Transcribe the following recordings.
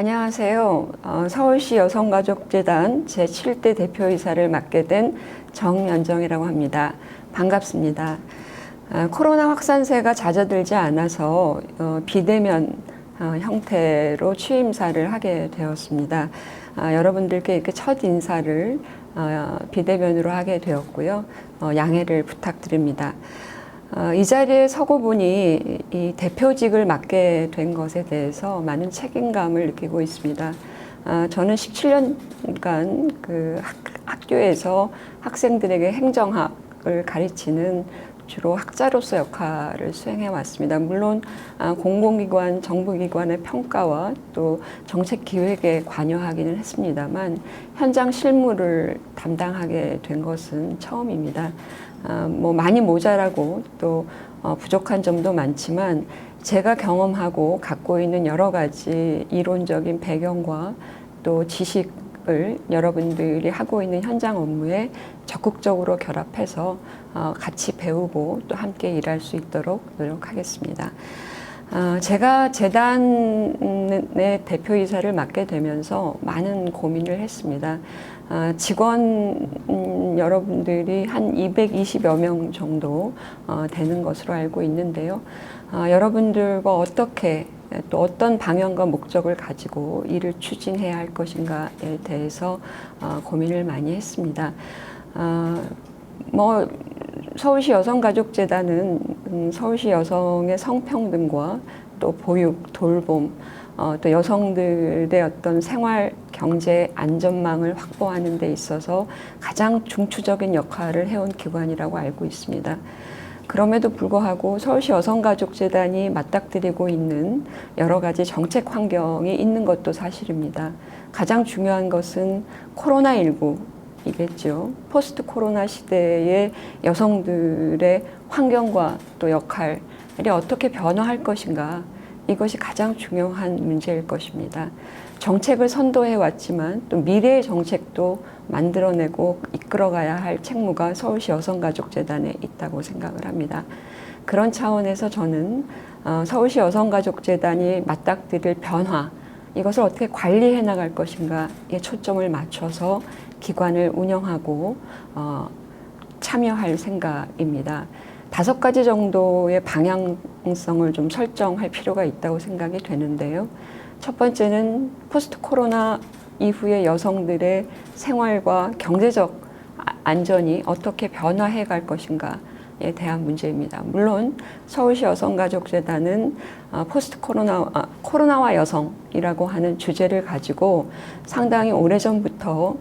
안녕하세요. 서울시 여성가족재단 제7대 대표이사를 맡게 된 정연정이라고 합니다. 반갑습니다. 코로나 확산세가 잦아들지 않아서 비대면 형태로 취임사를 하게 되었습니다. 여러분들께 이렇게 첫 인사를 비대면으로 하게 되었고요. 양해를 부탁드립니다. 이 자리에 서고 보니 이 대표직을 맡게 된 것에 대해서 많은 책임감을 느끼고 있습니다. 저는 17년간 그 학교에서 학생들에게 행정학을 가르치는 주로 학자로서 역할을 수행해 왔습니다. 물론 공공기관, 정부기관의 평가와 또 정책기획에 관여하기는 했습니다만 현장 실무를 담당하게 된 것은 처음입니다. 많이 모자라고 또 부족한 점도 많지만 제가 경험하고 갖고 있는 여러 가지 이론적인 배경과 또 지식을 여러분들이 하고 있는 현장 업무에 적극적으로 결합해서 같이 배우고 또 함께 일할 수 있도록 노력하겠습니다. 제가 재단의 대표이사를 맡게 되면서 많은 고민을 했습니다. 직원 여러분들이 한 220여 명 정도 되는 것으로 알고 있는데요. 여러분들과 어떻게 또 어떤 방향과 목적을 가지고 일을 추진해야 할 것인가에 대해서 고민을 많이 했습니다. 서울시 여성가족재단은 서울시 여성의 성평등과 또 보육, 돌봄, 또 여성들의 어떤 생활, 경제, 안전망을 확보하는 데 있어서 가장 중추적인 역할을 해온 기관이라고 알고 있습니다. 그럼에도 불구하고 서울시 여성가족재단이 맞닥뜨리고 있는 여러 가지 정책 환경이 있는 것도 사실입니다. 가장 중요한 것은 코로나19 이겠죠. 포스트 코로나 시대의 여성들의 환경과 또 역할이 어떻게 변화할 것인가, 이것이 가장 중요한 문제일 것입니다. 정책을 선도해 왔지만 또 미래의 정책도 만들어내고 이끌어가야 할 책무가 서울시 여성가족재단에 있다고 생각을 합니다. 그런 차원에서 저는 서울시 여성가족재단이 맞닥뜨릴 변화, 이것을 어떻게 관리해 나갈 것인가에 초점을 맞춰서 기관을 운영하고 참여할 생각입니다. 5가지 정도의 방향성을 좀 설정할 필요가 있다고 생각이 되는데요. 첫 번째는 포스트 코로나 이후에 여성들의 생활과 경제적 안전이 어떻게 변화해 갈 것인가에 대한 문제입니다. 물론 서울시 여성가족재단은 포스트 코로나와 여성이라고 하는 주제를 가지고 상당히 오래전부터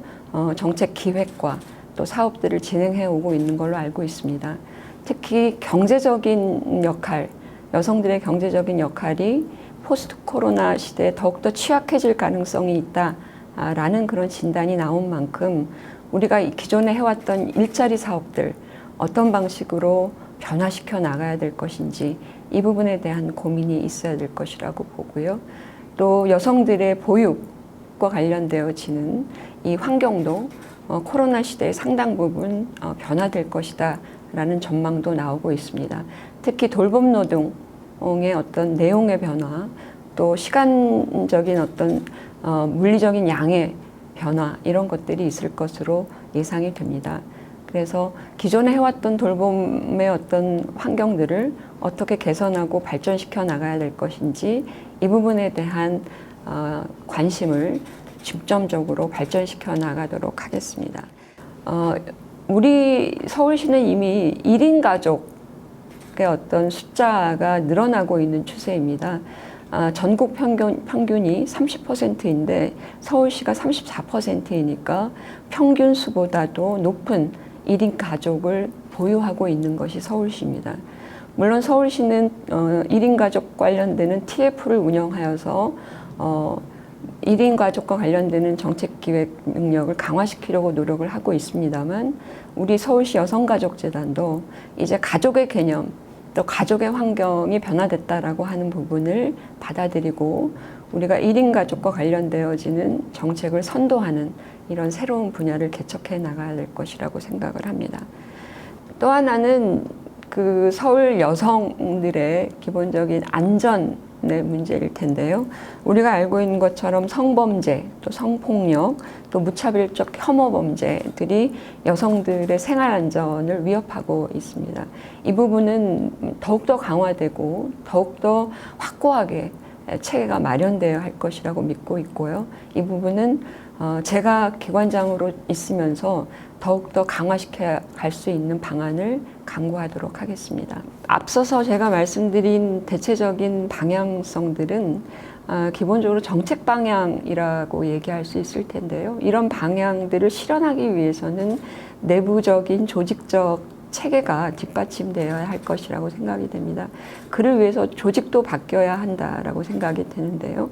정책 기획과 또 사업들을 진행해 오고 있는 걸로 알고 있습니다. 특히 경제적인 역할, 여성들의 경제적인 역할이 포스트 코로나 시대에 더욱더 취약해질 가능성이 있다라는 그런 진단이 나온 만큼 우리가 기존에 해왔던 일자리 사업들 어떤 방식으로 변화시켜 나가야 될 것인지 이 부분에 대한 고민이 있어야 될 것이라고 보고요. 또 여성들의 보육과 관련되어지는 이 환경도 코로나 시대의 상당 부분 변화될 것이다 라는 전망도 나오고 있습니다. 특히 돌봄 노동의 어떤 내용의 변화, 또 시간적인 어떤 물리적인 양의 변화, 이런 것들이 있을 것으로 예상이 됩니다. 그래서 기존에 해왔던 돌봄의 어떤 환경들을 어떻게 개선하고 발전시켜 나가야 될 것인지 이 부분에 대한 관심을 중점적으로 발전시켜 나가도록 하겠습니다. 우리 서울시는 이미 1인 가족의 어떤 숫자가 늘어나고 있는 추세입니다. 전국 평균이 30%인데 서울시가 34%이니까 평균 수보다도 높은 1인 가족을 보유하고 있는 것이 서울시입니다. 물론 서울시는 1인 가족 관련되는 TF를 운영하여서 1인 가족과 관련되는 정책기획 능력을 강화시키려고 노력을 하고 있습니다만 우리 서울시 여성가족재단도 이제 가족의 개념, 또 가족의 환경이 변화됐다라고 하는 부분을 받아들이고 우리가 1인 가족과 관련되어지는 정책을 선도하는 이런 새로운 분야를 개척해 나가야 될 것이라고 생각을 합니다. 또 하나는 그 서울 여성들의 기본적인 안전 문제일 텐데요. 우리가 알고 있는 것처럼 성범죄, 또 성폭력, 또 무차별적 혐오 범죄들이 여성들의 생활 안전을 위협하고 있습니다. 이 부분은 더욱더 강화되고 더욱더 확고하게 체계가 마련되어야 할 것이라고 믿고 있고요. 이 부분은 제가 기관장으로 있으면서 더욱더 강화시켜 갈 수 있는 방안을 강구하도록 하겠습니다. 앞서서 제가 말씀드린 대체적인 방향성들은 기본적으로 정책 방향이라고 얘기할 수 있을 텐데요. 이런 방향들을 실현하기 위해서는 내부적인 조직적 체계가 뒷받침되어야 할 것이라고 생각이 됩니다. 그를 위해서 조직도 바뀌어야 한다라고 생각이 드는데요.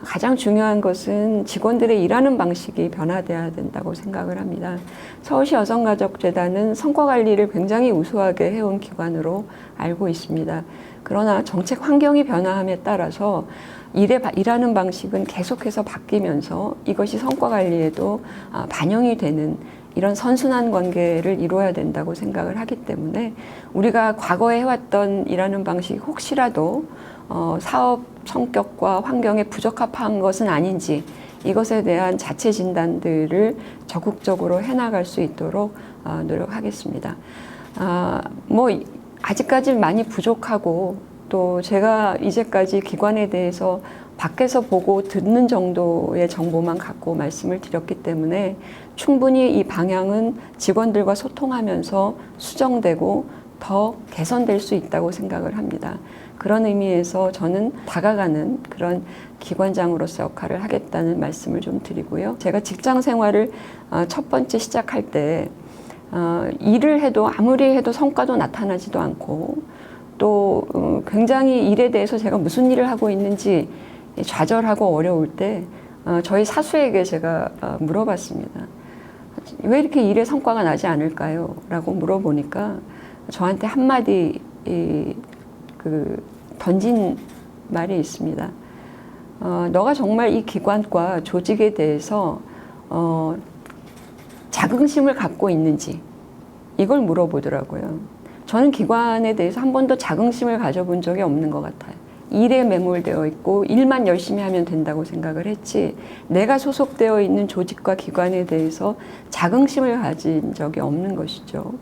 가장 중요한 것은 직원들의 일하는 방식이 변화돼야 된다고 생각을 합니다. 서울시 여성가족재단은 성과관리를 굉장히 우수하게 해온 기관으로 알고 있습니다. 그러나 정책 환경이 변화함에 따라서 일하는 방식은 계속해서 바뀌면서 이것이 성과관리에도 반영이 되는 이런 선순환 관계를 이루어야 된다고 생각을 하기 때문에 우리가 과거에 해왔던 일하는 방식이 혹시라도 사업 성격과 환경에 부적합한 것은 아닌지 이것에 대한 자체 진단들을 적극적으로 해나갈 수 있도록 노력하겠습니다. 아직까지 많이 부족하고 또 제가 이제까지 기관에 대해서 밖에서 보고 듣는 정도의 정보만 갖고 말씀을 드렸기 때문에 충분히 이 방향은 직원들과 소통하면서 수정되고 더 개선될 수 있다고 생각을 합니다. 그런 의미에서 저는 다가가는 그런 기관장으로서 역할을 하겠다는 말씀을 좀 드리고요. 제가 직장 생활을 첫 번째 시작할 때 일을 해도 아무리 해도 성과도 나타나지도 않고 또 굉장히 일에 대해서 제가 무슨 일을 하고 있는지 좌절하고 어려울 때 저희 사수에게 제가 물어봤습니다. 왜 이렇게 일에 성과가 나지 않을까요? 라고 물어보니까 저한테 한마디 던진 말이 있습니다. 너가 정말 이 기관과 조직에 대해서 자긍심을 갖고 있는지 이걸 물어보더라고요. 저는 기관에 대해서 한 번도 자긍심을 가져본 적이 없는 것 같아요. 일에 매몰되어 있고 일만 열심히 하면 된다고 생각을 했지 내가 소속되어 있는 조직과 기관에 대해서 자긍심을 가진 적이 없는 것이죠.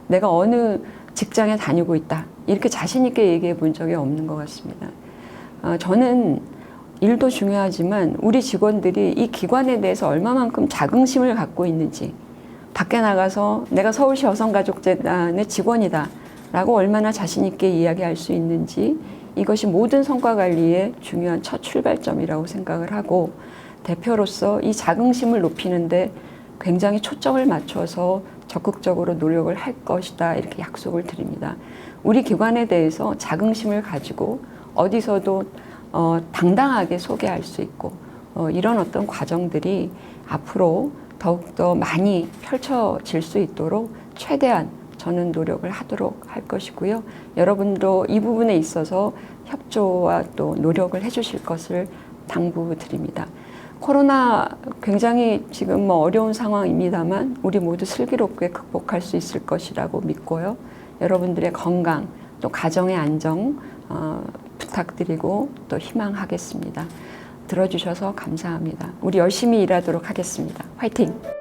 내가 어느 직장에 다니고 있다 이렇게 자신 있게 얘기해 본 적이 없는 것 같습니다. 저는 일도 중요하지만 우리 직원들이 이 기관에 대해서 얼마만큼 자긍심을 갖고 있는지 밖에 나가서 내가 서울시 여성가족재단의 직원이다 라고 얼마나 자신 있게 이야기할 수 있는지 이것이 모든 성과 관리의 중요한 첫 출발점이라고 생각을 하고 대표로서 이 자긍심을 높이는데 굉장히 초점을 맞춰서 적극적으로 노력을 할 것이다 이렇게 약속을 드립니다. 우리 기관에 대해서 자긍심을 가지고 어디서도 당당하게 소개할 수 있고 이런 어떤 과정들이 앞으로 더욱더 많이 펼쳐질 수 있도록 최대한 저는 노력을 하도록 할 것이고요. 여러분도 이 부분에 있어서 협조와 또 노력을 해주실 것을 당부드립니다. 코로나 굉장히 지금 어려운 상황입니다만 우리 모두 슬기롭게 극복할 수 있을 것이라고 믿고요. 여러분들의 건강 또 가정의 안정 부탁드리고 또 희망하겠습니다. 들어주셔서 감사합니다. 우리 열심히 일하도록 하겠습니다. 화이팅!